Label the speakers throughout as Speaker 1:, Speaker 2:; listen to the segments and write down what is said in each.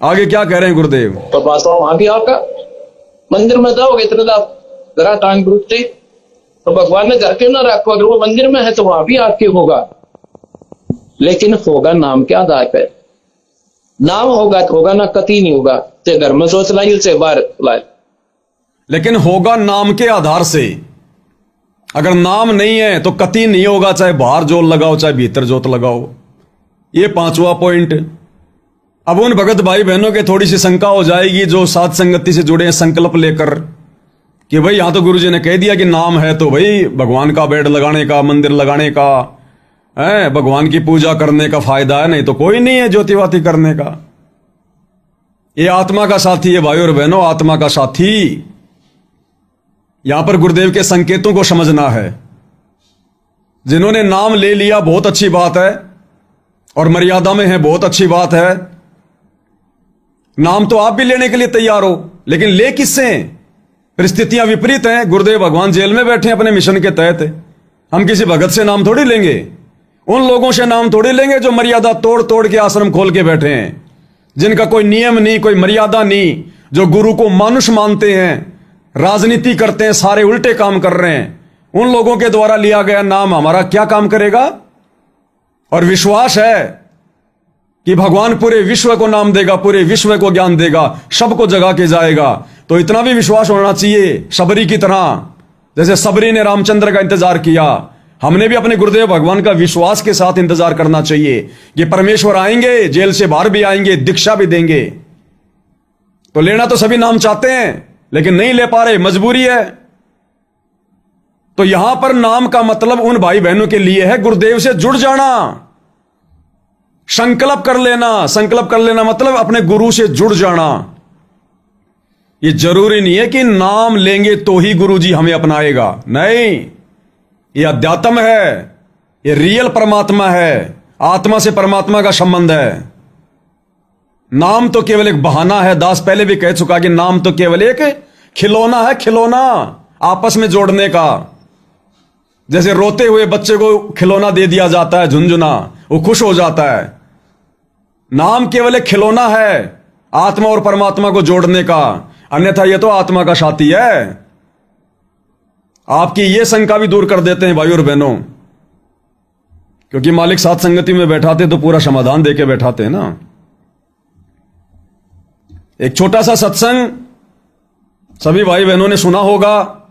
Speaker 1: आगे क्या कह रहे हैं गुरुदेव?
Speaker 2: तो बात वहां भी आपका मंदिर में जाओगे इतने जरा टांग रुकते तो भगवान ने घर क्यों ना रखो, अगर वो मंदिर में है तो वहां भी आपके होगा, लेकिन होगा नाम के आधार पर। नाम होगा तो होगा ना, कति नहीं होगा, चाहे घर में सोच लाई चाहे बाहर लाई,
Speaker 1: लेकिन होगा नाम के आधार से। अगर नाम नहीं है तो कति नहीं होगा, चाहे बाहर जोत लगाओ चाहे भीतर जोत लगाओ। ये पांचवा पॉइंट। अब उन भगत भाई बहनों के थोड़ी सी शंका हो जाएगी जो साध संगति से जुड़े हैं संकल्प लेकर कि भाई यहां तो गुरुजी ने कह दिया कि नाम है तो भाई भगवान का बेड लगाने का, मंदिर लगाने का है, भगवान की पूजा करने का फायदा है, नहीं तो कोई नहीं है ज्योतिवाती करने का। ये आत्मा का साथी है भाई और बहनों, आत्मा का साथी। यहां पर गुरुदेव के संकेतों को समझना है। जिन्होंने नाम ले लिया बहुत अच्छी बात है और मर्यादा में है, बहुत अच्छी बात है। नाम तो आप भी लेने के लिए तैयार हो, लेकिन ले किससे? परिस्थितियां विपरीत हैं। गुरुदेव भगवान जेल में बैठे हैं अपने मिशन के तहत। हम किसी भगत से नाम थोड़ी लेंगे, उन लोगों से नाम थोड़ी लेंगे जो मर्यादा तोड़ तोड़ के आश्रम खोल के बैठे हैं, जिनका कोई नियम नहीं, कोई मर्यादा नहीं, जो गुरु को मानुष मानते हैं, राजनीति करते हैं, सारे उल्टे काम कर रहे हैं। उन लोगों के द्वारा लिया गया नाम हमारा क्या काम करेगा? और विश्वास है कि भगवान पूरे विश्व को नाम देगा, पूरे विश्व को ज्ञान देगा, सबको जगा के जाएगा। तो इतना भी विश्वास होना चाहिए सबरी की तरह, जैसे सबरी ने रामचंद्र का इंतजार किया, हमने भी अपने गुरुदेव भगवान का विश्वास के साथ इंतजार करना चाहिए कि परमेश्वर आएंगे, जेल से बाहर भी आएंगे, दीक्षा भी देंगे। तो लेना तो सभी नाम चाहते हैं लेकिन नहीं ले पा रहे, मजबूरी है। तो यहां पर नाम का मतलब उन भाई बहनों के लिए है गुरुदेव से जुड़ जाना, संकल्प कर लेना। संकल्प कर लेना मतलब अपने गुरु से जुड़ जाना। ये जरूरी नहीं है कि नाम लेंगे तो ही गुरु जी हमें अपनाएगा, नहीं। ये अध्यात्म है, ये रियल परमात्मा है, आत्मा से परमात्मा का संबंध है। नाम तो केवल एक बहाना है। दास पहले भी कह चुका कि नाम तो केवल एक खिलौना है, खिलौना आपस में जोड़ने का। जैसे रोते हुए बच्चे को खिलौना दे दिया जाता है, झुनझुना, वो खुश हो जाता है। नाम केवल एक खिलौना है आत्मा और परमात्मा को जोड़ने का, अन्यथा यह तो आत्मा का साथी है। आपकी यह शंका भी दूर कर देते हैं भाई और बहनों, क्योंकि मालिक साथ संगति में बैठाते तो पूरा समाधान देके बैठाते हैं ना। एक छोटा सा सत्संग सभी भाई बहनों ने सुना होगा,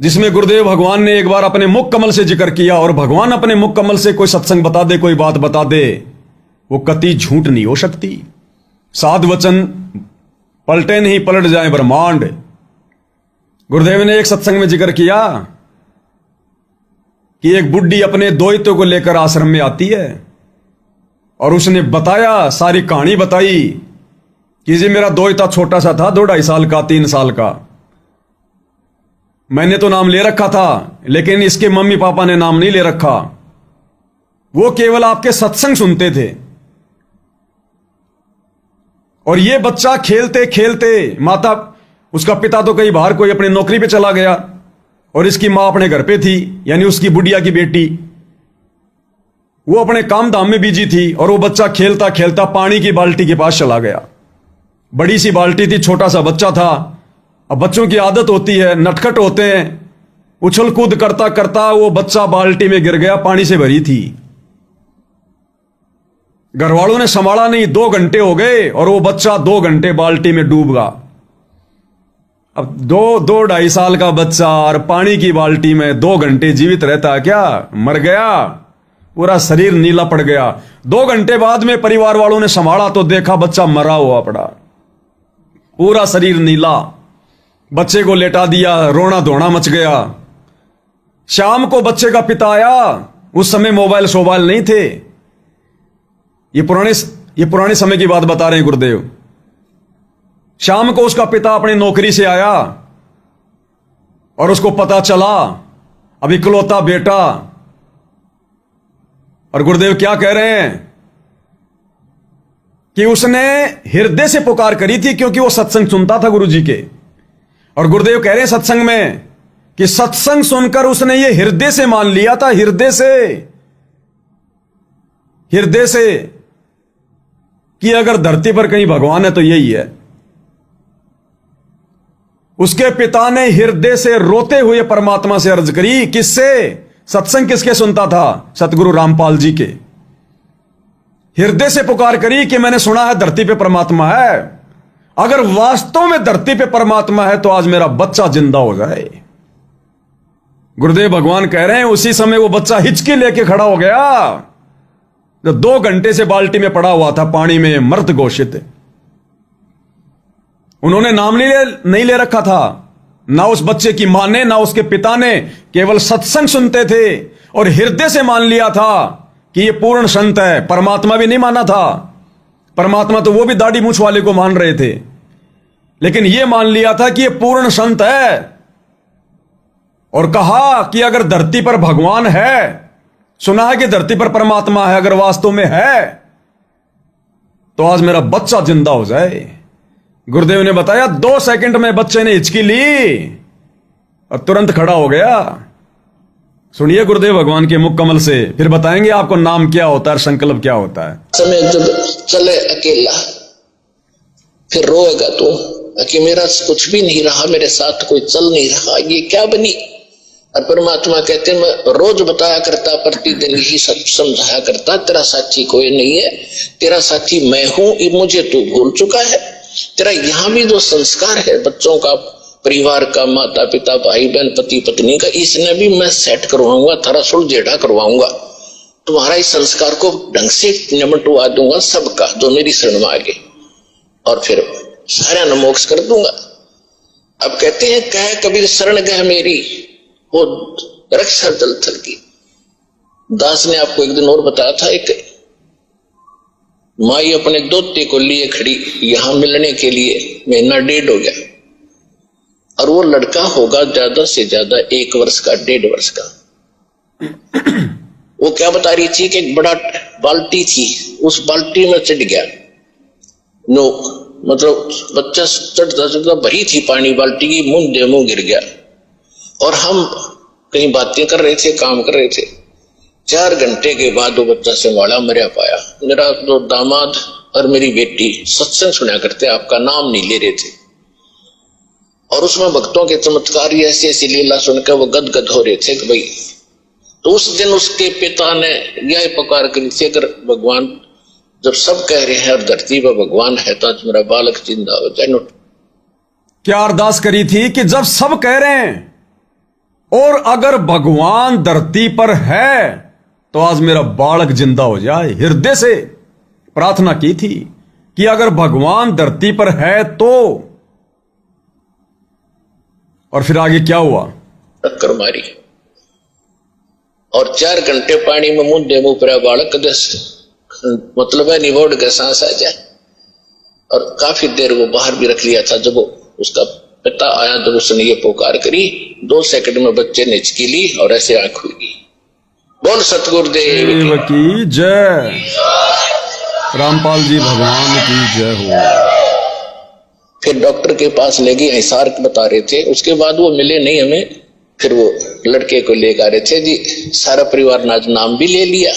Speaker 1: जिसमें गुरुदेव भगवान ने एक बार अपने मुख कमल से जिक्र किया। और भगवान अपने मुख कमल से कोई सत्संग बता दे, कोई बात बता दे, वो कति झूठ नहीं हो सकती। साध वचन पलटे नहीं, पलट जाए ब्रह्मांड। गुरुदेव ने एक सत्संग में जिक्र किया कि एक बुढ़ी अपने दोहिते को लेकर आश्रम में आती है और उसने बताया, सारी कहानी बताई कि जी मेरा दोहिता छोटा सा था, 2-2.5 साल का, 3 साल का। मैंने तो नाम ले रखा था लेकिन इसके मम्मी पापा ने नाम नहीं ले रखा। वो केवल आपके सत्संग सुनते थे और ये बच्चा खेलते खेलते, माता, उसका पिता तो कहीं बाहर कोई अपनी नौकरी पे चला गया और इसकी मां अपने घर पे थी, यानी उसकी बुढ़िया की बेटी। वो अपने काम धाम में बिजी थी और वो बच्चा खेलता खेलता पानी की बाल्टी के पास चला गया। बड़ी सी बाल्टी थी, छोटा सा बच्चा था। अब बच्चों की आदत होती है, नटखट होते हैं, उछल कूद करता करता वो बच्चा बाल्टी में गिर गया, पानी से भरी थी। घर वालों ने संभाला नहीं, 2 घंटे हो गए और वो बच्चा 2 घंटे बाल्टी में डूब गया। अब 2-2.5 साल का बच्चा और पानी की बाल्टी में 2 घंटे जीवित रहता है क्या? मर गया, पूरा शरीर नीला पड़ गया। 2 घंटे बाद में परिवार वालों ने संभाला तो देखा बच्चा मरा हुआ पड़ा, पूरा शरीर नीला। बच्चे को लेटा दिया, रोना धोना मच गया। शाम को बच्चे का पिता आया, उस समय मोबाइल शोबाइल नहीं थे। ये पुराने समय की बात बता रहे हैं गुरुदेव। शाम को उसका पिता अपनी नौकरी से आया और उसको पता चला अब इकलौता बेटा। और गुरुदेव क्या कह रहे हैं कि उसने हृदय से पुकार करी थी, क्योंकि वो सत्संग सुनता था गुरु जी के। और गुरुदेव कह रहे हैं सत्संग में कि सत्संग सुनकर उसने ये हृदय से मान लिया था, हृदय से, कि अगर धरती पर कहीं भगवान है तो यही है। उसके पिता ने हृदय से रोते हुए परमात्मा से अर्ज करी। किससे? सत्संग किसके सुनता था? सतगुरु रामपाल जी के। हृदय से पुकार करी कि मैंने सुना है धरती पे परमात्मा है, अगर वास्तव में धरती पे परमात्मा है तो आज मेरा बच्चा जिंदा हो जाए। गुरुदेव भगवान कह रहे हैं उसी समय वो बच्चा हिचकी लेके खड़ा हो गया जो 2 घंटे से बाल्टी में पड़ा हुआ था, पानी में मृत घोषित। उन्होंने नाम नहीं ले रखा था, ना उस बच्चे की मां ने ना उसके पिता ने, केवल सत्संग सुनते थे और हृदय से मान लिया था कि ये पूर्ण संत है। परमात्मा भी नहीं माना था, परमात्मा तो वो भी दाढ़ी मूछ वाले को मान रहे थे, लेकिन ये मान लिया था कि ये पूर्ण संत है। और कहा कि अगर धरती पर भगवान है, सुना है कि धरती पर परमात्मा है, अगर वास्तव में है तो आज मेरा बच्चा जिंदा हो जाए। गुरुदेव ने बताया 2 सेकंड में बच्चे ने हिचकी ली और तुरंत खड़ा हो गया। सुनिए गुरुदेव भगवान के मुख कमल से, फिर बताएंगे आपको नाम क्या होता है, संकल्प क्या होता है।
Speaker 2: समय जब चले अकेला, फिर रोएगा तू कि मेरा कुछ भी नहीं रहा, मेरे साथ कोई चल नहीं रहा, ये क्या बनी। और परमात्मा कहते मैं रोज बताया करता, प्रतिदिन ही सब समझाया करता, तेरा साथी कोई नहीं है, तेरा साथी मैं हूं, मुझे तू भूल चुका है। तेरा यहां भी जो संस्कार है बच्चों का, परिवार का, माता पिता भाई बहन पति पत्नी का, इसने भी मैं सेट करवाऊंगा, थोड़ा सुलझेड़ा करवाऊंगा, तुम्हारा इस संस्कार को ढंग से निमटवा दूंगा सबका जो मेरी शरण में आगे, और फिर सारा न मोक्ष कर दूंगा। अब कहते हैं कह कबीर शरण गह मेरी वो रक्षा जल थल की। दास ने आपको एक दिन और बताया था, एक माई अपने दोते को लिए खड़ी यहां मिलने के लिए, 1.5 महीना हो गया, और वो लड़का होगा ज्यादा से ज्यादा 1 वर्ष का, 1.5 वर्ष का। वो क्या बता रही थी कि एक बड़ा बाल्टी थी, उस बाल्टी में चढ़ गया, नो मतलब बच्चा चढ़ता चढ़ता भरी थी पानी बाल्टी की, मुंह गिर गया। और हम कहीं बातें कर रहे थे, काम कर रहे थे, 4 घंटे के बाद वो बच्चा संभाला मरिया पाया। मेरा जो दामाद और मेरी बेटी सत्संग सुना करते, आपका नाम नहीं ले रहे थे, और उसमें भक्तों के चमत्कार ऐसी ऐसी लीला सुनकर वो गदगद हो रहे थे कि भाई। तो उस दिन उसके पिता ने यह पुकार करी थी, अगर भगवान जब सब कह रहे हैं और धरती पर भगवान है तो आज मेरा बालक जिंदा हो जाए।
Speaker 1: क्या अरदास करी थी कि जब सब कह रहे हैं और अगर भगवान धरती पर है तो आज मेरा बालक जिंदा हो जाए। हृदय से प्रार्थना की थी कि अगर भगवान धरती पर है तो। और फिर आगे क्या हुआ?
Speaker 2: टक्कर मारी और 4 घंटे पानी में मुंह पर बालक मतलब है निवोड़ के सांस आ जाए। और काफी देर वो बाहर भी रख लिया था। जब वो उसका पिता आया तो उसने ये पुकार करी, 2 सेकंड में बच्चे ने हिचकी ली और ऐसे आंख खुली। बोल सतगुरुदेव
Speaker 1: की जय, रामपाल जी भगवान की जय हो।
Speaker 2: फिर डॉक्टर के पास ले गए, हिसार बता रहे थे। उसके बाद वो मिले नहीं हमें। फिर वो लड़के को लेकर आ रहे थे जी, सारा परिवार नाम भी ले लिया।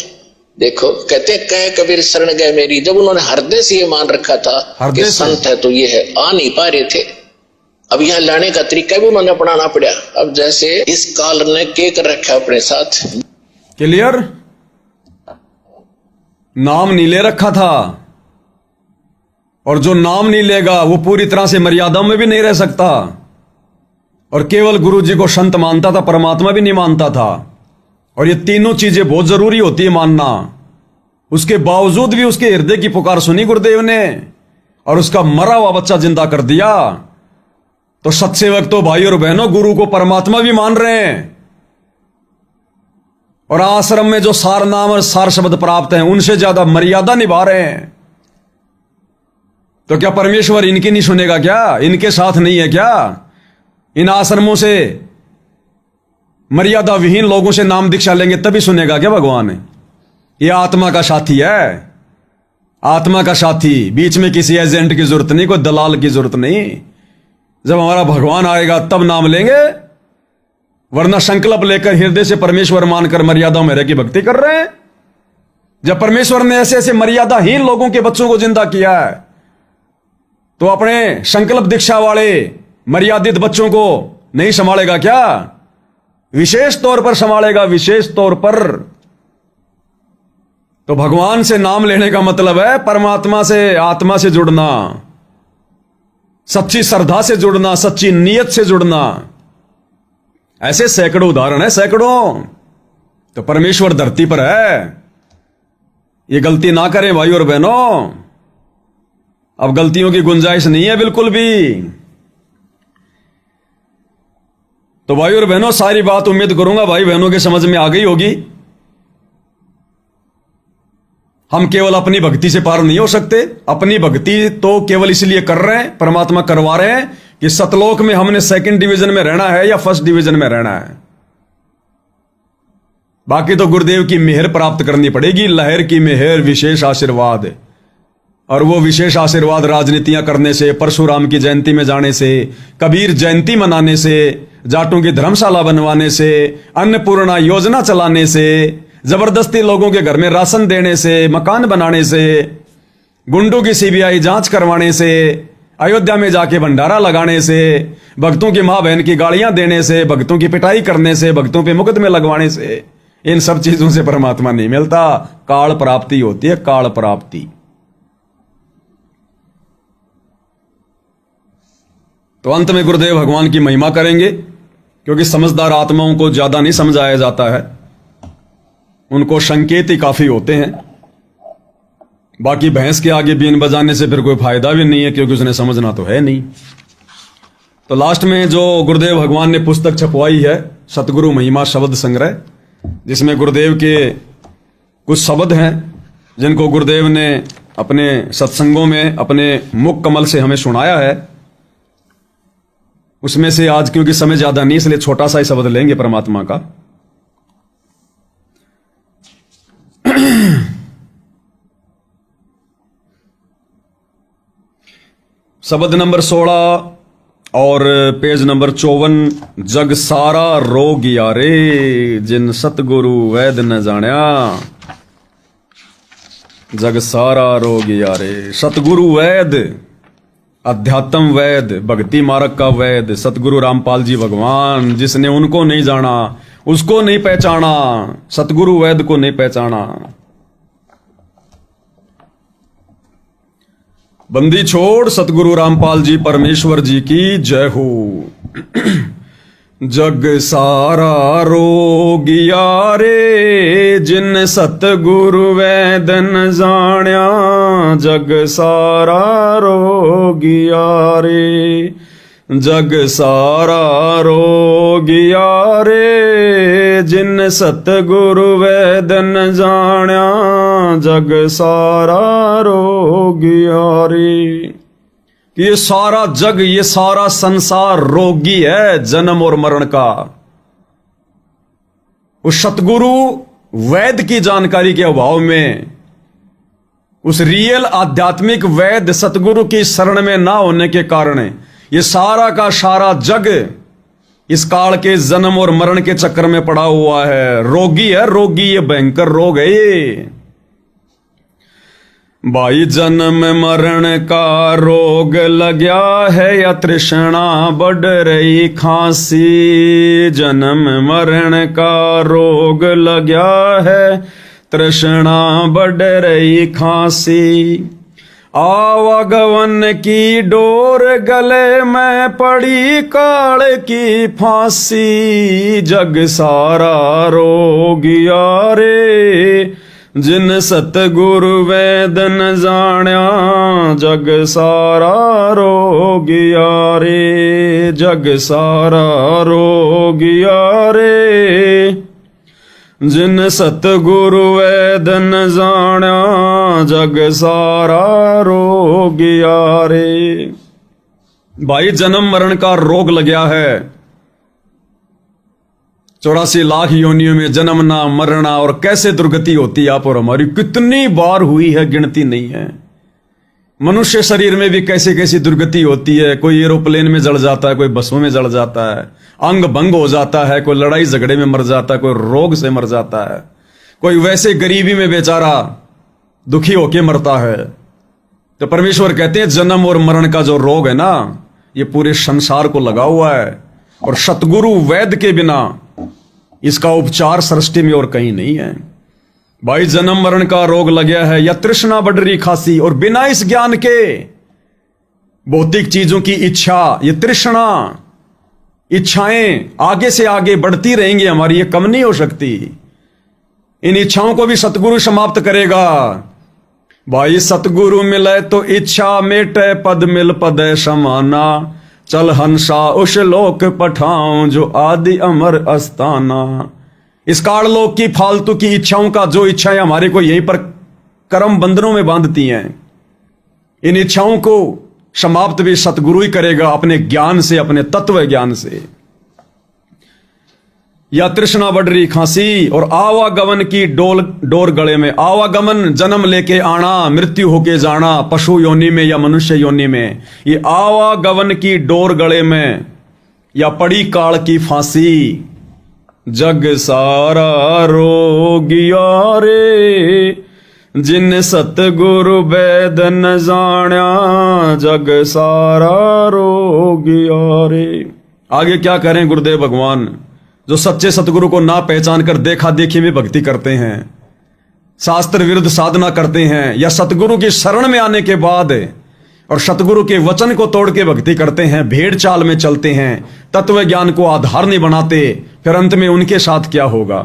Speaker 2: देखो कहते कह कबीर शरण गए मेरी। जब उन्होंने हृदय से ये मान रखा था कि संत है तो ये है, आ नहीं पा रहे थे। अब यहाँ लाने का तरीका भी उन्होंने अपनाना पड़ा। अब जैसे इस काल ने के कर रखा अपने साथ।
Speaker 1: क्लियर? नाम नहीं ले रखा था, और जो नाम नहीं लेगा वो पूरी तरह से मर्यादा में भी नहीं रह सकता। और केवल गुरु जी को संत मानता था, परमात्मा भी नहीं मानता था। और ये तीनों चीजें बहुत जरूरी होती है मानना। उसके बावजूद भी उसके हृदय की पुकार सुनी गुरुदेव ने और उसका मरा हुआ बच्चा जिंदा कर दिया। तो सत्सेवक तो भाई और बहनों गुरु को परमात्मा भी मान रहे हैं, और आश्रम में जो सार नाम और सार शब्द प्राप्त हैं उनसे ज्यादा मर्यादा निभा रहे हैं। तो क्या परमेश्वर इनकी नहीं सुनेगा? क्या इनके साथ नहीं है क्या? इन आश्रमों से मर्यादा विहीन लोगों से नाम दीक्षा लेंगे तभी सुनेगा क्या भगवान? ये आत्मा का साथी है, आत्मा का साथी। बीच में किसी एजेंट की जरूरत नहीं, कोई दलाल की जरूरत नहीं। जब हमारा भगवान आएगा तब नाम लेंगे, वरना संकल्प लेकर हृदय से परमेश्वर मानकर मर्यादा में रह की भक्ति कर रहे हैं। जब परमेश्वर ने ऐसे ऐसे मर्यादाहीन लोगों के बच्चों को जिंदा किया है, तो अपने संकल्प दीक्षा वाले मर्यादित बच्चों को नहीं संभालेगा क्या? विशेष तौर पर संभालेगा, विशेष तौर पर। तो भगवान से नाम लेने का मतलब है परमात्मा से, आत्मा से जुड़ना, सच्ची श्रद्धा से जुड़ना, सच्ची नीयत से जुड़ना। ऐसे सैकड़ों उदाहरण है, सैकड़ों। तो परमेश्वर धरती पर है, ये गलती ना करें भाई और बहनों। अब गलतियों की गुंजाइश नहीं है बिल्कुल भी। तो भाई और बहनों, सारी बात उम्मीद करूंगा भाई बहनों के समझ में आ गई होगी। हम केवल अपनी भक्ति से पार नहीं हो सकते। अपनी भक्ति तो केवल इसलिए कर रहे हैं, परमात्मा करवा रहे हैं कि सतलोक में हमने सेकंड डिवीजन में रहना है या फर्स्ट डिवीजन में रहना है। बाकी तो गुरुदेव की मेहर प्राप्त करनी पड़ेगी, लहर की मेहर, विशेष आशीर्वाद। और वो विशेष आशीर्वाद राजनीतियां करने से, परशुराम की जयंती में जाने से, कबीर जयंती मनाने से, जाटों की धर्मशाला बनवाने से, अन्नपूर्णा योजना चलाने से, जबरदस्ती लोगों के घर में राशन देने से, मकान बनाने से, गुंडों की सीबीआई जांच करवाने से, अयोध्या में जाके भंडारा लगाने से, भक्तों की मां बहन की गालियां देने से, भक्तों की पिटाई करने से, भक्तों पे मुकदमे लगवाने से, इन सब चीजों से परमात्मा नहीं मिलता। काल प्राप्ति होती है, काल प्राप्ति। तो अंत में गुरुदेव भगवान की महिमा करेंगे, क्योंकि समझदार आत्माओं को ज्यादा नहीं समझाया जाता है, उनको संकेत ही काफी होते हैं। बाकी भैंस के आगे बीन बजाने से फिर कोई फायदा भी नहीं है, क्योंकि उसने समझना तो है नहीं। तो लास्ट में जो गुरुदेव भगवान ने पुस्तक छपवाई है, सतगुरु महिमा शब्द संग्रह, जिसमें गुरुदेव के कुछ शब्द हैं जिनको गुरुदेव ने अपने सत्संगों में अपने मुख कमल से हमें सुनाया है। उसमें से आज, क्योंकि समय ज्यादा नहीं, इसलिए छोटा सा ही शब्द लेंगे परमात्मा का। शब्द नंबर 16 और पेज नंबर 54। जग सारा रोग यारे, जिन सतगुरु वैद न जान्या। जग सारा रोग यारे। सतगुरु वैद, अध्यात्म वैद, भक्ति मार्ग का वैद, सतगुरु रामपाल जी भगवान, जिसने उनको नहीं जाना, उसको नहीं पहचाना, सतगुरु वैद को नहीं पहचाना। बंदी छोड़ सतगुरु रामपाल जी परमेश्वर जी की जय हो। जग सारा रोगिया रे, जिन सतगुरु वैद न जान्या। जग सारा रोगिया रे, जग सारा रोगिया रे, जिन सतगुरु वैद न जान्या। जग सारा रोगिया रे। ये सारा जग, ये सारा संसार रोगी है जन्म और मरण का। उस सतगुरु वैद की जानकारी के अभाव में, उस रियल आध्यात्मिक वैद सतगुरु की शरण में ना होने के कारण ये सारा का सारा जग इस काल के जन्म और मरण के चक्कर में पड़ा हुआ है। रोगी है, रोगी, ये भयंकर रोग है ये। भाई जन्म मरण का रोग लग्या है, या तृष्णा बढ़ रही खांसी। जन्म मरण का रोग लग्या है, तृष्णा बढ़ रही खांसी। आवागवन की डोर गले में पड़ी, काल की फांसी। जग सारा रोगिया रे, जिन सतगुरु वैद न जान्या। जग सारा रोगिया रे, जग सारा रोगिया रे, जिन सतगुरु वैद न जान्या। जग सारा रोगिया रे। भाई जन्म मरण का रोग लग गया है। 84 लाख योनियों में जन्मना मरना, और कैसे दुर्गति होती है आप और हमारी, कितनी बार हुई है, गिनती नहीं है। मनुष्य शरीर में भी कैसे कैसी दुर्गति होती है। कोई एरोप्लेन में जल जाता है, कोई बसों में जल जाता है, अंग भंग हो जाता है, कोई लड़ाई झगड़े में मर जाता है, कोई रोग से मर जाता है, कोई वैसे गरीबी में बेचारा दुखी होके मरता है। तो परमेश्वर कहते हैं जन्म और मरण का जो रोग है ना, ये पूरे संसार को लगा हुआ है, और सतगुरु वैद्य के बिना इसका उपचार सृष्टि में और कहीं नहीं है। भाई जन्म मरण का रोग लग गया है, या तृष्णा बढ़ रही खासी, और बिना इस ज्ञान के भौतिक चीजों की इच्छा, ये तृष्णा, इच्छाएं आगे से आगे बढ़ती रहेंगी हमारी, ये कम नहीं हो सकती। इन इच्छाओं को भी सतगुरु समाप्त करेगा। भाई सतगुरु मिले तो इच्छा मेटे, पद मिल पद समाना, चल हंसा उस लोक पठाऊं जो आदि अमर अस्ताना। इस काललोक की फालतू की इच्छाओं का, जो इच्छाएं हमारे को यहीं पर कर्म बंधनों में बांधती हैं, इन इच्छाओं को समाप्त भी सतगुरु ही करेगा अपने ज्ञान से, अपने तत्व ज्ञान से। या तृष्णा बढ़ रही खांसी, और आवागमन की डोर गले में। आवागमन जन्म लेके आना, मृत्यु होके जाना, पशु योनि में या मनुष्य योनि में, ये आवागमन की डोर गले में, या पड़ी काल की फांसी। जग सारा रोगिया रे, जिन सतगुरु वेद न जाण्या, जग सारा रोगिया रे। आगे क्या करें गुरुदेव भगवान, जो सच्चे सतगुरु को ना पहचान कर देखा देखी में भक्ति करते हैं, शास्त्र विरुद्ध साधना करते हैं, या सतगुरु की शरण में आने के बाद और सतगुरु के वचन को तोड़ के भक्ति करते हैं, भेड़ चाल में चलते हैं, तत्व ज्ञान को आधार नहीं बनाते, फिर अंत में उनके साथ क्या होगा।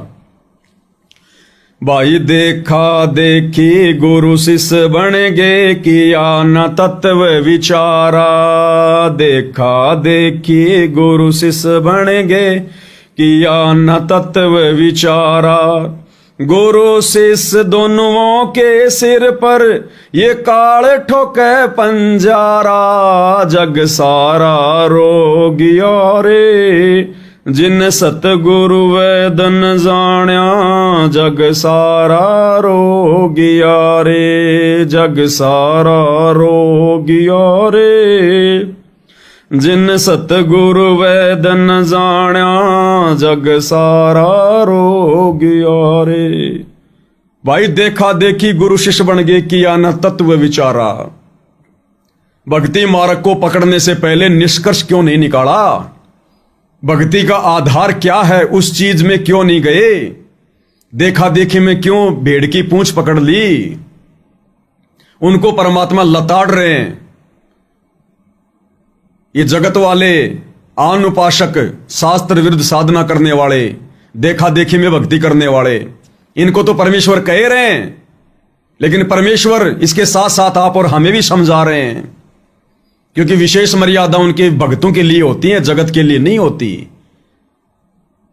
Speaker 1: भाई देखा देखी गुरु शिष्य बन गे, किया न तत्व विचारा। देखा देखी गुरु शिष्य बन गे, किया न तत्व विचारा। गुरु शिष्य दोनों के सिर पर ये काल ठोके पंजारा। जग सारा रोगिया रे, जिन सतगुरु वेद न जाण्या, जग सारा रोगिया रे। जग सारा रोगिया रे, जिन सतगुरु वेद न जाण्या, जग सारा रोगिया रे। भाई देखा देखी गुरु शिष्य बन गए, किया न तत्व विचारा। भक्ति मार्ग को पकड़ने से पहले निष्कर्ष क्यों नहीं निकाला, भक्ति का आधार क्या है, उस चीज में क्यों नहीं गए, देखा देखी में क्यों भेड़ की पूंछ पकड़ ली। उनको परमात्मा लताड़ रहे हैं। ये जगत वाले आन उपासक, शास्त्र विरुद्ध साधना करने वाले, देखा देखी में भक्ति करने वाले, इनको तो परमेश्वर कह रहे हैं, लेकिन परमेश्वर इसके साथ साथ आप और हमें भी समझा रहे हैं, क्योंकि विशेष मर्यादा उनके भक्तों के लिए होती है, जगत के लिए नहीं होती।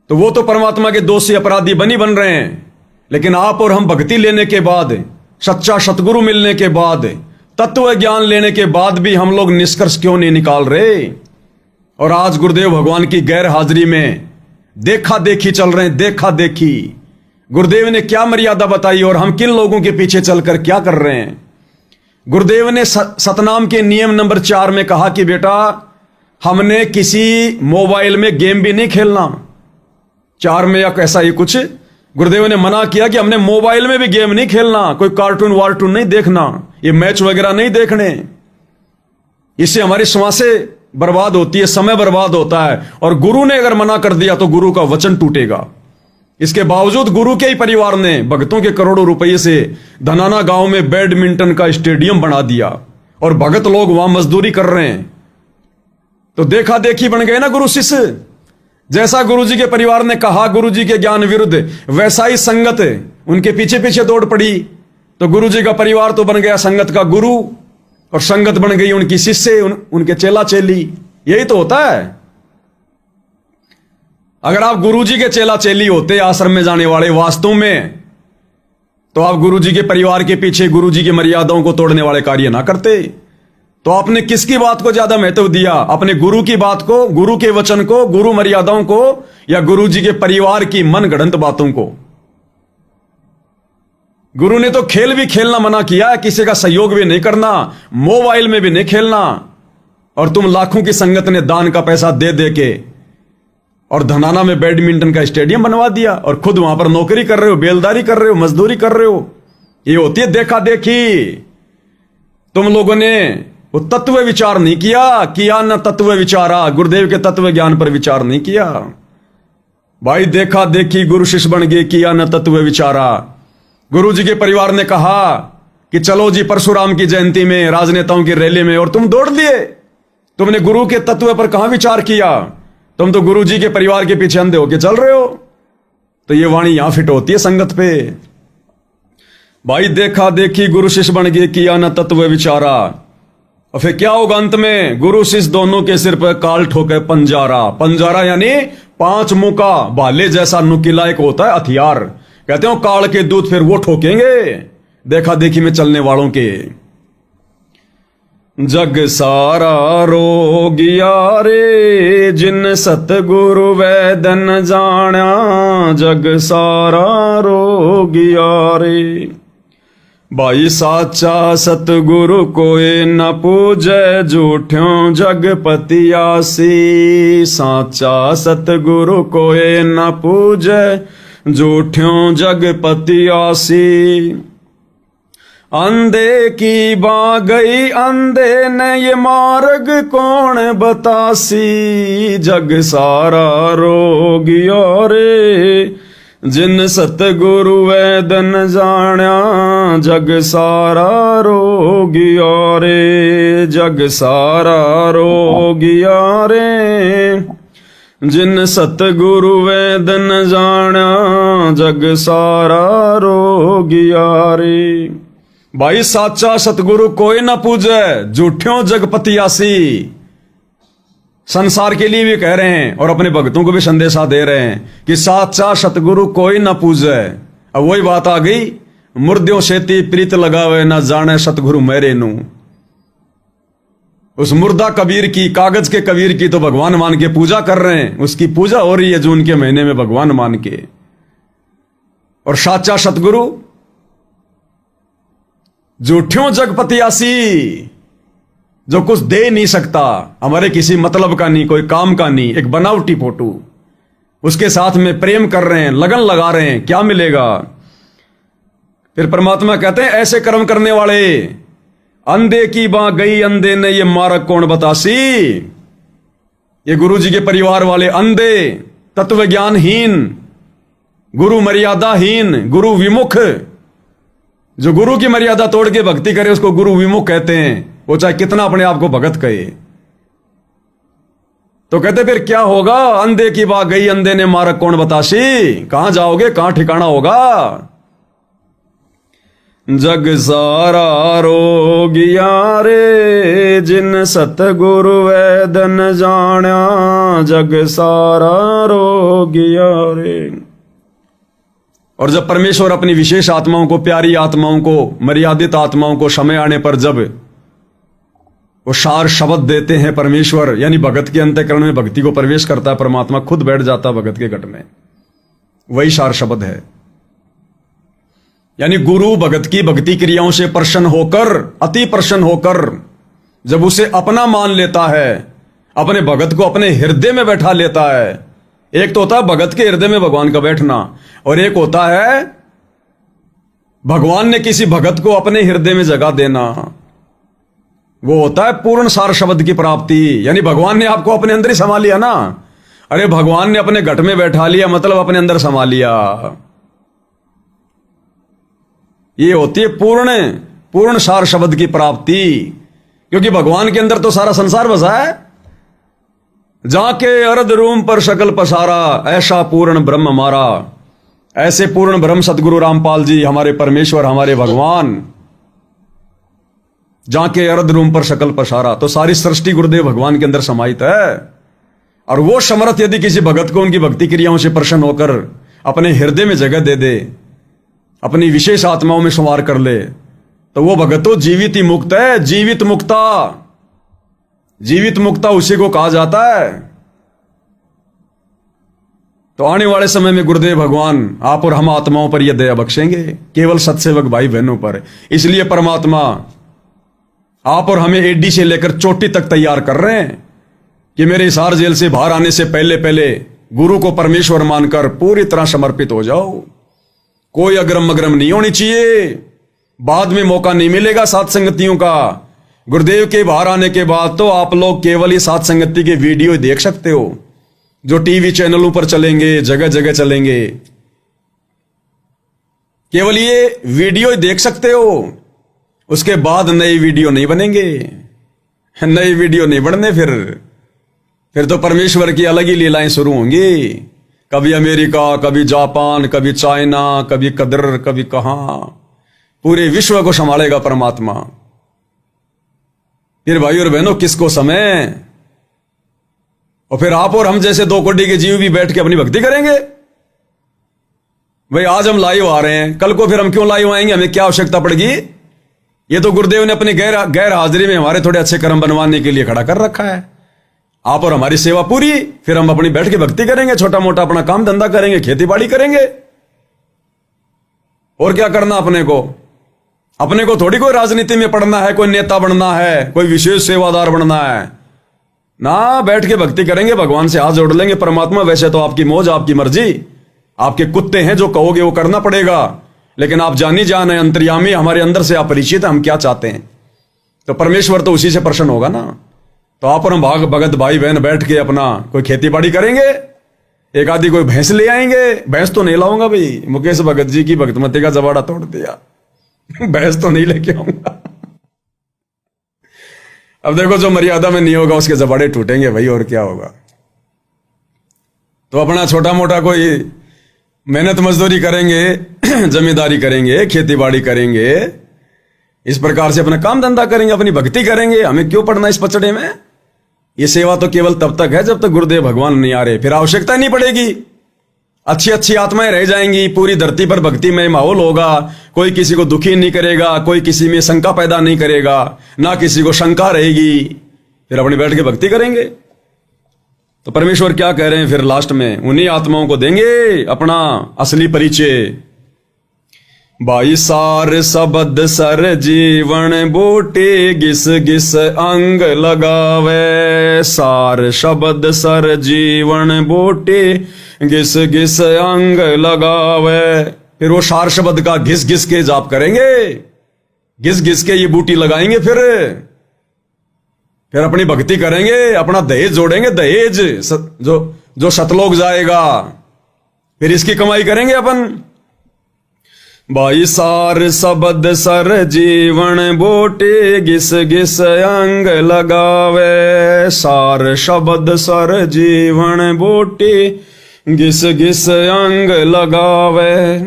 Speaker 1: तो वो तो परमात्मा के दोषी अपराधी बन रहे हैं, लेकिन आप और हम भक्ति लेने के बाद, सच्चा सतगुरु मिलने के बाद, तत्व ज्ञान लेने के बाद भी हम लोग निष्कर्ष क्यों नहीं निकाल रहे। और आज गुरुदेव भगवान की गैर हाजिरी में देखा देखी चल रहे हैं। देखा देखी गुरुदेव ने क्या मर्यादा बताई, और हम किन लोगों के पीछे चलकर क्या कर रहे हैं। गुरुदेव ने सतनाम के नियम नंबर 4 में कहा कि बेटा, हमने किसी मोबाइल में गेम भी नहीं खेलना। 4 में या ऐसा ही कुछ गुरुदेव ने मना किया कि हमने मोबाइल में भी गेम नहीं खेलना, कोई कार्टून वार्टून नहीं देखना, ये मैच वगैरह नहीं देखने। इससे हमारी श्वासें बर्बाद होती है, समय बर्बाद होता है। और गुरु ने अगर मना कर दिया तो गुरु का वचन टूटेगा। इसके बावजूद गुरु के ही परिवार ने भक्तों के करोड़ों रुपए से धनाना गांव में बैडमिंटन का स्टेडियम बना दिया, और भगत लोग वहां मजदूरी कर रहे हैं। तो देखा देखी बन गए ना गुरु शिष्य। जैसा गुरुजी के परिवार ने कहा गुरुजी के ज्ञान विरुद्ध, वैसा ही संगत उनके पीछे पीछे दौड़ पड़ी। तो गुरुजी का परिवार तो बन गया संगत का गुरु, और संगत बन गई उनकी शिष्य, उनके चेला चेली। यही तो होता है। अगर आप गुरुजी के चेला चेली होते आश्रम में जाने वाले वास्तव में, तो आप गुरुजी के परिवार के पीछे गुरुजी की मर्यादाओं को तोड़ने वाले कार्य ना करते। तो आपने किसकी बात को ज्यादा महत्व दिया, अपने गुरु की बात को, गुरु के वचन को, गुरु मर्यादाओं को, या गुरुजी के परिवार की मनगढ़ंत बातों को। गुरु ने तो खेल भी खेलना मना किया, किसी का सहयोग भी नहीं करना, मोबाइल में भी नहीं खेलना। और तुम लाखों की संगत ने दान का पैसा दे दे के और धनाना में बैडमिंटन का स्टेडियम बनवा दिया और खुद वहां पर नौकरी कर रहे हो, बेलदारी कर रहे हो, मजदूरी कर रहे हो। ये होती है देखा देखी। तुम लोगों ने वो तत्व विचार नहीं किया न तत्व विचारा, गुरुदेव के तत्व ज्ञान पर विचार नहीं किया। भाई देखा देखी गुरु शिष्य बन गए, किया न तत्व विचारा। गुरु जी के परिवार ने कहा कि चलो जी परशुराम की जयंती में, राजनेताओं की रैली में, और तुम दौड़ लिए। तुमने गुरु के तत्व पर कहां विचार किया? तुम तो गुरु जी के परिवार के पीछे अंधे होके चल रहे हो। तो ये वाणी यहां फिट होती है संगत पे। भाई देखा देखी गुरु शिष्य बन गए, किया न तत्व विचारा। और फिर क्या होगा अंत में? गुरु शिष्य दोनों के सिर पर काल ठोके पंजारा। पंजारा यानी 5 मुंह का भाले जैसा नुकीला एक होता है हथियार। कहते हो काल के दूत फिर वो ठोकेंगे देखा देखी में चलने वालों के। जग सारा रोगिया रे, जिन सतगुरु वैदन जाना। जग सारा रोगिया रे, भाई साचा सतगुरु कोई न पूजे। झूठ्यों जगपतियासी, साचा सतगुरु कोई न पूजे। झूठ्यों जगपतियासी, अंधे की बा गई अंधे ने ये मार्ग कौन बतासी। जग सारा रोगिया रे, जिन सतगुरु वैदन जाना। जग सारा रोगिया रे, जग सारा रोगिया रे, जिन सतगुरु वैदन जाना। जग सारा रोगिया रे, भाई साचा सतगुरु कोई ना पूजे। झूठ्यों जगपतियासी, संसार के लिए भी कह रहे हैं और अपने भक्तों को भी संदेशा दे रहे हैं कि साचा सतगुरु कोई ना पूजे। अब वही बात आ गई, मुर्दों सेती प्रीत लगावे ना जाने सतगुरु मेरे नू। उस मुर्दा कबीर की, कागज के कबीर की तो भगवान मान के पूजा कर रहे हैं। उसकी पूजा हो रही है जून के महीने में भगवान मान के। और साचा सतगुरु झूठ्यों जगपतियासी, जो कुछ दे नहीं सकता, हमारे किसी मतलब का नहीं, कोई काम का नहीं, एक बनावटी फोटो, उसके साथ में प्रेम कर रहे हैं, लगन लगा रहे हैं, क्या मिलेगा? फिर परमात्मा कहते हैं ऐसे कर्म करने वाले, अंधे की बां गई अंधे ने ये मार्ग कौन बतासी। ये गुरु जी के परिवार वाले अंधे, तत्व ज्ञानहीन, गुरु मर्यादाहीन, गुरु विमुख। जो गुरु की मर्यादा तोड़ के भक्ति करे उसको गुरु विमुख कहते हैं, वो चाहे कितना अपने आप को भगत कहे। तो कहते फिर क्या होगा? अंधे की बात गई अंधे ने मार्ग कौन बतासी। कहां जाओगे, कहां ठिकाना होगा? जग सारा रोगिया रे, जिन सतगुरु वैदन जाना। जग सारा रोगिया रे। और जब परमेश्वर अपनी विशेष आत्माओं को, प्यारी आत्माओं को, मर्यादित आत्माओं को समय आने पर जब वो सार शब्द देते हैं परमेश्वर, यानी भगत के अंतःकरण में भक्ति को प्रवेश करता है परमात्मा, खुद बैठ जाता भगत के घट में, वही सार शब्द है। यानी गुरु भगत की भक्ति क्रियाओं से प्रसन्न होकर, अति प्रसन्न होकर जब उसे अपना मान लेता है, अपने भगत को अपने हृदय में बैठा लेता है। एक तो होता है भगत के हृदय में भगवान का बैठना, और एक होता है भगवान ने किसी भगत को अपने हृदय में जगह देना। वो होता है पूर्ण सार शब्द की प्राप्ति। यानी भगवान ने आपको अपने अंदर ही समा लिया ना। अरे भगवान ने अपने घट में बैठा लिया, मतलब अपने अंदर समा लिया। ये होती है पूर्ण सार शब्द की प्राप्ति। क्योंकि भगवान के अंदर तो सारा संसार बसा है। जाके अर्ध रूम पर शकल पसारा, ऐसा पूर्ण ब्रह्म हमारा। ऐसे पूर्ण ब्रह्म सतगुरु रामपाल जी, हमारे परमेश्वर, हमारे भगवान, जाके अर्ध रूम पर शकल पसारा। तो सारी सृष्टि गुरुदेव भगवान के अंदर समाहित है। और वो समर्थ यदि किसी भगत को उनकी भक्ति क्रियाओं से प्रसन्न होकर अपने हृदय में जगह दे दे, अपनी विशेष आत्माओं में संवार कर ले, तो वो भगत तो जीवित ही मुक्त है। जीवित मुक्ता, जीवित मुक्ता उसी को कहा जाता है। तो आने वाले समय में गुरुदेव भगवान आप और हम आत्माओं पर यह दया बख्शेंगे, केवल सत्सेवक भाई बहनों पर। इसलिए परमात्मा आप और हमें एडी से लेकर चोटी तक तैयार कर रहे हैं कि मेरे हिसार जेल से बाहर आने से पहले पहले गुरु को परमेश्वर मानकर पूरी तरह समर्पित हो जाओ। कोई अग्रम अग्रम नहीं होनी चाहिए। बाद में मौका नहीं मिलेगा साथ संगतियों का। गुरुदेव के बाहर आने के बाद तो आप लोग केवल ही साथ संगति के वीडियो देख सकते हो, जो टीवी चैनलों पर चलेंगे, जगह जगह चलेंगे। केवल ये वीडियो ही देख सकते हो, उसके बाद नई वीडियो नहीं बनेंगे। नई वीडियो नहीं बनने, फिर तो परमेश्वर की अलग ही लीलाएं शुरू होंगी। कभी अमेरिका, कभी जापान, कभी चाइना, कभी कदर, कभी कहां। पूरे विश्व को संभालेगा परमात्मा। फिर भाई और बहनों, किसको समय? और फिर आप और हम जैसे 2 कोटि के जीव भी बैठ के अपनी भक्ति करेंगे। भाई आज हम लाइव आ रहे हैं, कल को फिर हम क्यों लाइव आएंगे? हमें क्या आवश्यकता पड़ेगी? ये तो गुरुदेव ने अपनी गैर हाजिरी में हमारे थोड़े अच्छे कर्म बनवाने के लिए खड़ा कर रखा है। आप और हमारी सेवा पूरी, फिर हम अपनी बैठ के भक्ति करेंगे, छोटा मोटा अपना काम धंधा करेंगे, खेती बाड़ी करेंगे। और क्या करना अपने को? अपने को थोड़ी कोई राजनीति में पढ़ना है, कोई नेता बनना है, कोई विशेष सेवादार बनना है ना। बैठ के भक्ति करेंगे, भगवान से हाथ जोड़ लेंगे। परमात्मा वैसे तो आपकी मौज, आपकी मर्जी, आपके कुत्ते हैं, जो कहोगे वो करना पड़ेगा। लेकिन आप जानी जान है, अंतर्यामी, हमारे अंदर से आप परिचित हैं, हम क्या चाहते हैं। तो परमेश्वर तो उसी से प्रसन्न होगा ना। तो आप और हम भगत भाई बहन बैठ के अपना कोई खेती बाड़ी करेंगे, एक आदि कोई भैंस ले आएंगे। भैंस तो नहीं लाऊंगा भाई, मुकेश भगत जी की भक्तमती का जबाड़ा तोड़ दिया। भैंस तो नहीं लेके आऊंगा। अब देखो, जो मर्यादा में नहीं होगा उसके जबाड़े टूटेंगे भाई, और क्या होगा। तो अपना छोटा मोटा कोई मेहनत मजदूरी करेंगे, जमींदारी करेंगे, खेती बाड़ी करेंगे, इस प्रकार से अपना काम धंधा करेंगे, अपनी भक्ति करेंगे। हमें क्यों पड़ना इस पचड़े में? ये सेवा तो केवल तब तक है जब तक गुरुदेव भगवान नहीं आ रहे, फिर आवश्यकता नहीं पड़ेगी। अच्छी अच्छी आत्माएं रह जाएंगी, पूरी धरती पर भक्तिमय माहौल होगा। कोई किसी को दुखी नहीं करेगा, कोई किसी में शंका पैदा नहीं करेगा, ना किसी को शंका रहेगी। फिर अपनी बैठ के भक्ति करेंगे। तो परमेश्वर क्या कह रहे हैं फिर लास्ट में? उन्हीं आत्माओं को देंगे अपना असली परिचय। बाई सार शब्द सर जीवन बूटी, घिस घिस अंग लगावे। सार शब्द सर जीवन बूटी, घिस घिस अंग लगावे। फिर वो सार शब्द का घिस घिस के जाप करेंगे, घिस घिस के ये बूटी लगाएंगे। फिर अपनी भक्ति करेंगे, अपना दहेज जोड़ेंगे। दहेज जो सतलोक जाएगा, फिर इसकी कमाई करेंगे अपन। बाई सार शब्द सर जीवन बूटी, घिस घिस अंग लगावे। सार शब्द सर जीवन बूटी, घिस घिस अंग लगावे।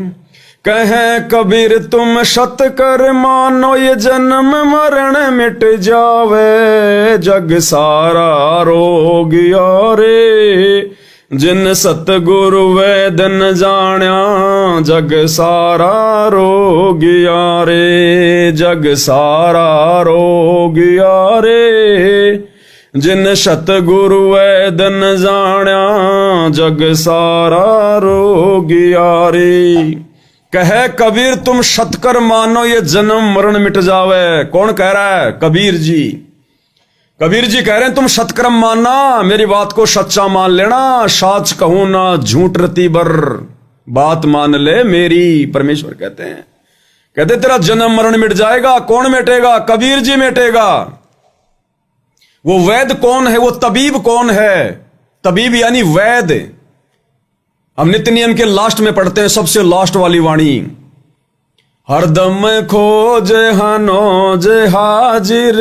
Speaker 1: कहे कबीर तुम सत कर मानो, ये जन्म मरण मिट जावे। जग सारा रोग यारे, जिन सतगुरु वेद न जाण्या। जग सारा रोग यारे, जग सारा रोग यारे, जिन सतगुरु वेद न जाण्या। जग सारा रोग यारे। कहे कबीर तुम सतकर मानो, ये जन्म मरण मिट जावे। कौन कह रहा है? कबीर जी। कबीर जी कह रहे हैं तुम सतकर्म मानना, मेरी बात को सच्चा मान लेना। साच कहूं ना झूठ रती बर, बात मान ले मेरी। परमेश्वर कहते तेरा जन्म मरण मिट जाएगा। कौन मिटेगा? कबीर जी मिटेगा। वो वैद कौन है? वो तबीब कौन है? तबीब यानी वैद। हम नित्य नियम के लास्ट में पढ़ते हैं, सबसे लास्ट वाली वाणी। हरदम खोज हनोज हाजिर,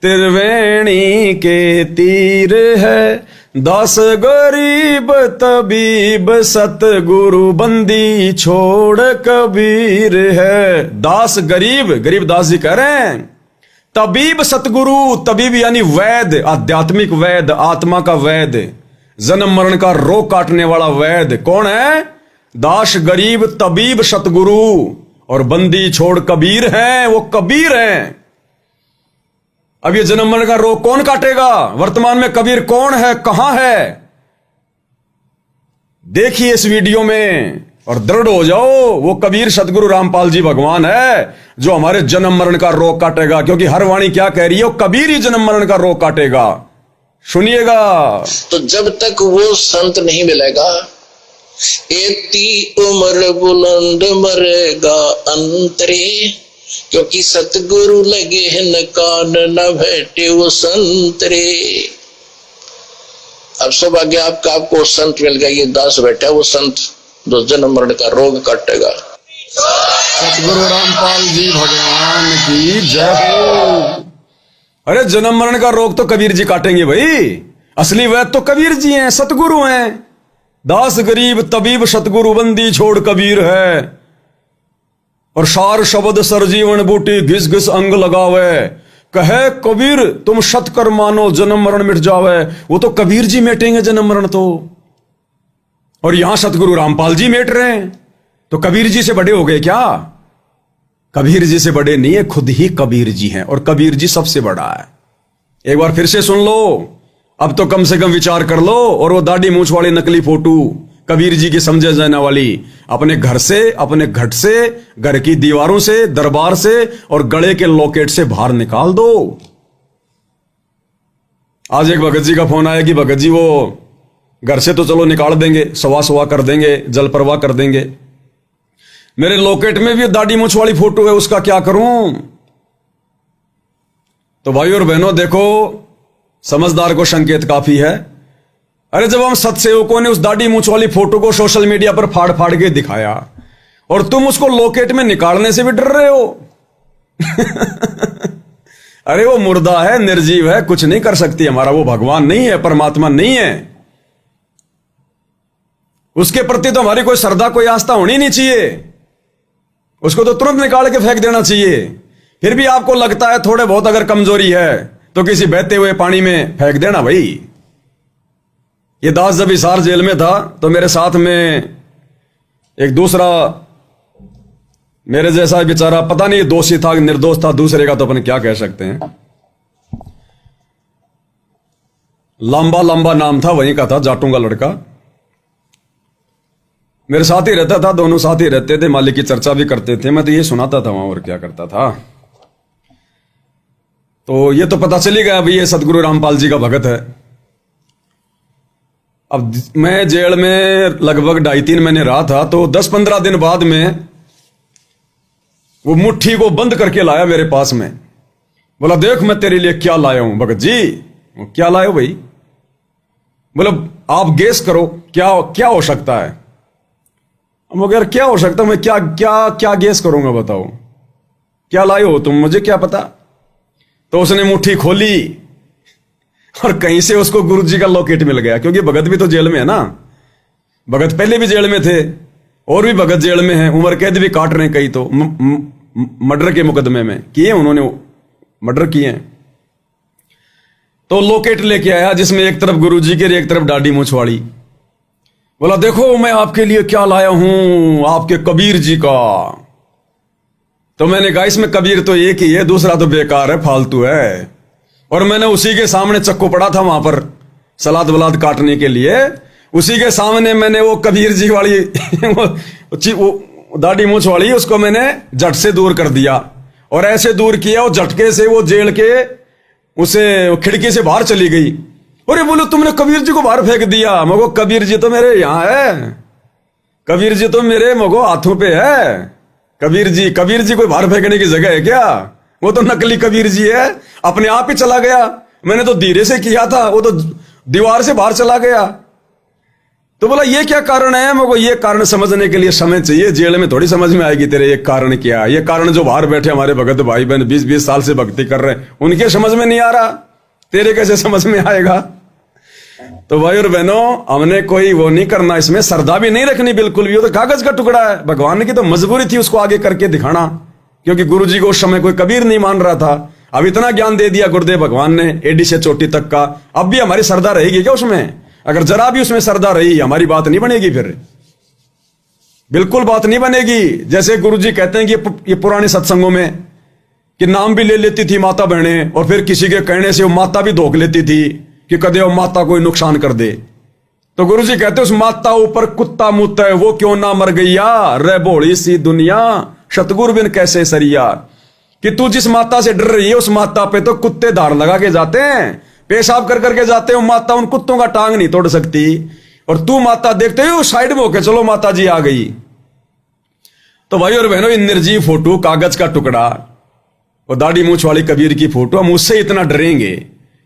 Speaker 1: त्रिवेणी के तीर है। दास गरीब तबीब, सतगुरु बंदी छोड़ कबीर है। दास गरीब, गरीब दास जी कह रहे हैं। तबीब सतगुरु, तबीब यानी वैद, आध्यात्मिक वैद, आत्मा का वैद, जन्म मरण का रोग काटने वाला वैद। कौन है? दास गरीब तबीब सतगुरु, और बंदी छोड़ कबीर है। वो कबीर है। अब ये जन्म मरण का रोग कौन काटेगा? वर्तमान में कबीर कौन है, कहां है? देखिए इस वीडियो में और दृढ़ हो जाओ। वो कबीर सतगुरु रामपाल जी भगवान है, जो हमारे जन्म मरण का रोग काटेगा। क्योंकि हर वाणी क्या कह रही है? वो कबीर ही जन्म मरण का रोग काटेगा। सुनिएगा।
Speaker 3: तो जब तक वो संत नहीं मिलेगा, एती उम्र बुलंद मरेगा अंतरे, क्योंकि सतगुरु लगे न कान न बैठे वो संतरे। अब सौभाग्य आपका, आपको संत मिल गया, ये दास बैठा वो संत जो जन्म मरण का रोग काटेगा।
Speaker 1: सतगुरु रामपाल जी भगवान की जय हो। अरे जन्म मरण का रोग तो कबीर जी काटेंगे भाई। असली वैद्य तो कबीर जी हैं, सतगुरु हैं। दास गरीब तबीब सतगुरु बंदी छोड़ कबीर है, और सार शब्द सरजीवन बूटी घिस घिस अंग लगावे, कहे कबीर तुम सत कर मानो जन्म मरण मिट जावे। वो तो कबीर जी मेटेंगे जन्म मरण तो, और यहां सतगुरु रामपाल जी मेट रहे हैं। तो कबीर जी से बड़े हो गए क्या? कबीर जी से बड़े नहीं है, खुद ही कबीर जी हैं, और कबीर जी सबसे बड़ा है। एक बार फिर से सुन लो, अब तो कम से कम विचार कर लो। और वो दाढ़ी मूंछ वाली नकली फोटो कबीर जी की समझे जाने वाली अपने घर से, अपने घट से, घर की दीवारों से, दरबार से और गले के लॉकेट से बाहर निकाल दो। आज एक भगत जी का फोन आया कि भगत जी वो घर से तो चलो निकाल देंगे, सवा सवा कर देंगे, जल प्रवाह कर देंगे, मेरे लॉकेट में भी दाढ़ी मूंछ वाली फोटो है, उसका क्या करूं? तो भाई और बहनों देखो, समझदार को संकेत काफी है। अरे जब हम सत्सेवकों ने उस दाढ़ी मूंछ वाली फोटो को सोशल मीडिया पर फाड़ फाड़ के दिखाया, और तुम उसको लॉकेट में निकालने से भी डर रहे हो। अरे वो मुर्दा है, निर्जीव है, कुछ नहीं कर सकती हमारा, वो भगवान नहीं है, परमात्मा नहीं है। उसके प्रति तो हमारी कोई श्रद्धा, कोई आस्था होनी नहीं चाहिए। उसको तो तुरंत निकाल के फेंक देना चाहिए। फिर भी आपको लगता है थोड़े बहुत अगर कमजोरी है तो किसी बहते हुए पानी में फेंक देना भाई। ये दास जब हिसार जेल में था तो मेरे साथ में एक दूसरा मेरे जैसा बेचारा, पता नहीं दोषी था निर्दोष था, दूसरे का तो अपन क्या कह सकते हैं, लंबा लंबा नाम था, वहीं का था, जाटों का लड़का, मेरे साथ ही रहता था, दोनों साथ ही रहते थे, मालिक की चर्चा भी करते थे, मैं तो ये सुनाता था वहां और क्या करता था। तो ये तो पता चली गया भाई ये सतगुरु रामपाल जी का भगत है। अब मैं जेल में लगभग 2.5-3 महीने रहा था, तो 10-15 दिन बाद में वो मुट्ठी को बंद करके लाया मेरे पास में, बोला देख मैं तेरे लिए क्या लाया हूं भगत जी। क्या लाए हो भाई? बोला आप गेस करो क्या क्या हो सकता है। हम यार क्या हो सकता, मैं क्या क्या क्या गेस करूंगा, बताओ क्या लाए हो तुम, मुझे क्या पता। तो उसने मुट्ठी खोली और कहीं से उसको गुरु जी का लॉकेट मिल गया, क्योंकि भगत भी तो जेल में है ना, भगत पहले भी जेल में थे और भी भगत जेल में हैं, उम्र कैद भी काट रहे हैं कई, तो मर्डर के मुकदमे में किए उन्होंने, मर्डर किए हैं। तो लॉकेट लेके आया जिसमें एक तरफ गुरु जी के और एक तरफ दाढ़ी मूंछ वाली। बोला देखो मैं आपके लिए क्या लाया हूं, आपके कबीर जी का। तो मैंने कहा इसमें कबीर तो एक ही है, दूसरा तो बेकार है, फालतू है। और मैंने उसी के सामने चक्कू पड़ा था वहां पर सलाद वलाद काटने के लिए, उसी के सामने मैंने वो कबीर जी वाली वो दाढ़ी मूंछ वाली, उसको मैंने झट से दूर कर दिया। और ऐसे दूर किया, वो झटके से वो जेल के उसे खिड़की से बाहर चली गई। अरे बोलो तुमने कबीर जी को बाहर फेंक दिया। मगो कबीर जी तो मेरे यहां है, कबीर जी तो मेरे मगो हाथों पे है। कबीर जी कोई बाहर फेंकने की जगह है क्या? वो तो नकली कबीर जी है, अपने आप ही चला गया। मैंने तो धीरे से किया था, वो तो दीवार से बाहर चला गया। तो बोला ये क्या कारण है? मगो ये कारण समझने के लिए समय चाहिए, जेल में थोड़ी समझ में आएगी तेरे ये कारण क्या। ये कारण जो बाहर बैठे हमारे भगत भाई बहन 20-20 साल से भक्ति कर रहे हैं, उनके समझ में नहीं आ रहा, तेरे कैसे समझ में आएगा? तो भाई और बहनों, हमने कोई वो नहीं करना, इसमें श्रद्धा भी नहीं रखनी बिल्कुल भी। वो तो कागज का टुकड़ा है, भगवान की तो मजबूरी थी उसको आगे करके दिखाना, क्योंकि गुरु जी को उस समय कोई कबीर नहीं मान रहा था। अब इतना ज्ञान दे दिया गुरुदेव भगवान ने, एडी से चोटी तक का। अब भी हमारी श्रद्धा रहेगी क्या उसमें? अगर जरा भी उसमें श्रद्धा रही, हमारी बात नहीं बनेगी, फिर बिल्कुल बात नहीं बनेगी। जैसे गुरु जी कहते हैं कि ये पुराने सत्संगों में कि नाम भी ले लेती थी माता बहनें, और फिर किसी के कहने से वो माता भी धोख लेती थी कि कदे वो माता कोई नुकसान कर दे। तो गुरु जी कहते उस माता ऊपर कुत्ता मुत्ता है, वो क्यों ना मर गईया, रे भोली सी दुनिया सतगुरु बिन कैसे सरिया। कि तू जिस माता से डर रही है, उस माता पे तो कुत्ते धार लगा के जाते हैं, पेशाब कर करके जाते हो, माता उन कुत्तों का टांग नहीं तोड़ सकती, और तू माता देखते हो साइड में होके चलो माता जी आ गई। तो भाई और बहनों, इन निर्जीव फोटो, कागज का टुकड़ा और दाढ़ी मूछ वाली कबीर की फोटो, हम उससे इतना डरेंगे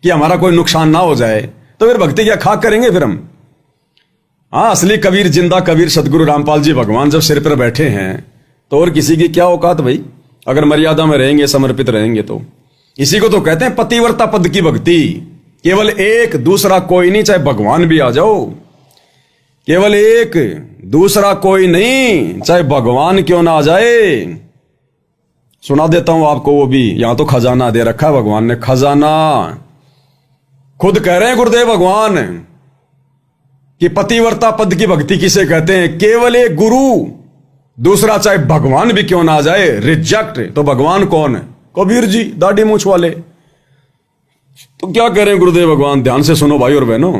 Speaker 1: कि हमारा कोई नुकसान ना हो जाए, तो फिर भक्ति क्या खाक करेंगे फिर हम? हाँ, असली कबीर, जिंदा कबीर सदगुरु रामपाल जी भगवान जब सिर पर बैठे हैं तो और किसी की क्या औकात भाई, अगर मर्यादा में रहेंगे, समर्पित रहेंगे तो। इसी को तो कहते हैं पतिव्रता पद की भक्ति। केवल एक, दूसरा कोई नहीं, चाहे भगवान भी आ जाओ। केवल एक, दूसरा कोई नहीं, चाहे भगवान क्यों ना आ जाए। सुना देता हूं आपको वो भी, यहां तो खजाना दे रखा है भगवान ने, खजाना। खुद कह रहे हैं गुरुदेव भगवान कि पतिव्रता पद की भक्ति किसे कहते हैं? केवल एक गुरु, दूसरा चाहे भगवान भी क्यों ना आ जाए। रिजेक्ट। तो भगवान कौन है? कबीर जी, दाढ़ी मूछ वाले। तो क्या कह रहे हैं गुरुदेव भगवान? ध्यान से सुनो भाई और बहनों।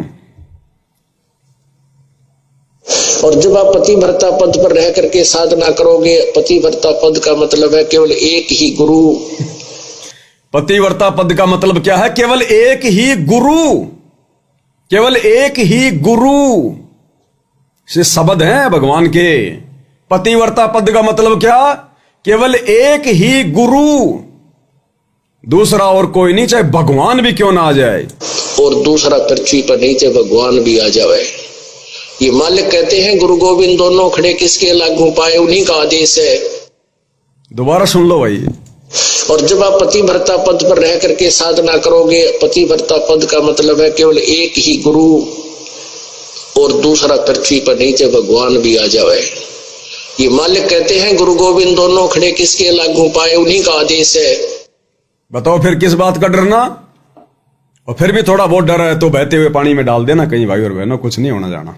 Speaker 3: और जब आप पतिव्रता पद पर रह करके साधना करोगे, पतिव्रता पद का मतलब है केवल एक ही गुरु।
Speaker 1: पतिव्रता पद का मतलब क्या है? केवल एक ही गुरु, केवल एक ही गुरु से शब्द हैं भगवान के। पतिव्रता पद का मतलब क्या? केवल एक ही गुरु, दूसरा और कोई नहीं, चाहे भगवान भी क्यों ना आ जाए।
Speaker 3: और दूसरा पृथ्वी पर नहीं, चाहे भगवान भी आ जाए। ये मालिक कहते हैं गुरु गोविंद दोनों खड़े किसके लागू पाए, उन्हीं का आदेश है। दोबारा
Speaker 1: सुन लो भाई।
Speaker 3: और जब आप पतिव्रता पद पर रह करके साधना करोगे, पतिव्रता पद का मतलब है केवल एक ही गुरु, और दूसरा पृथ्वी पर नहीं, चाहे भगवान भी आ जाए। ये मालिक कहते हैं गुरु गोविंद दोनों खड़े किसके लागू पाए, उन्हीं का आदेश है।
Speaker 1: बताओ फिर किस बात का डरना? और फिर भी थोड़ा बहुत डर है तो बहते हुए पानी में डाल देना कहीं भाई और बहनों, कुछ नहीं होना जाना।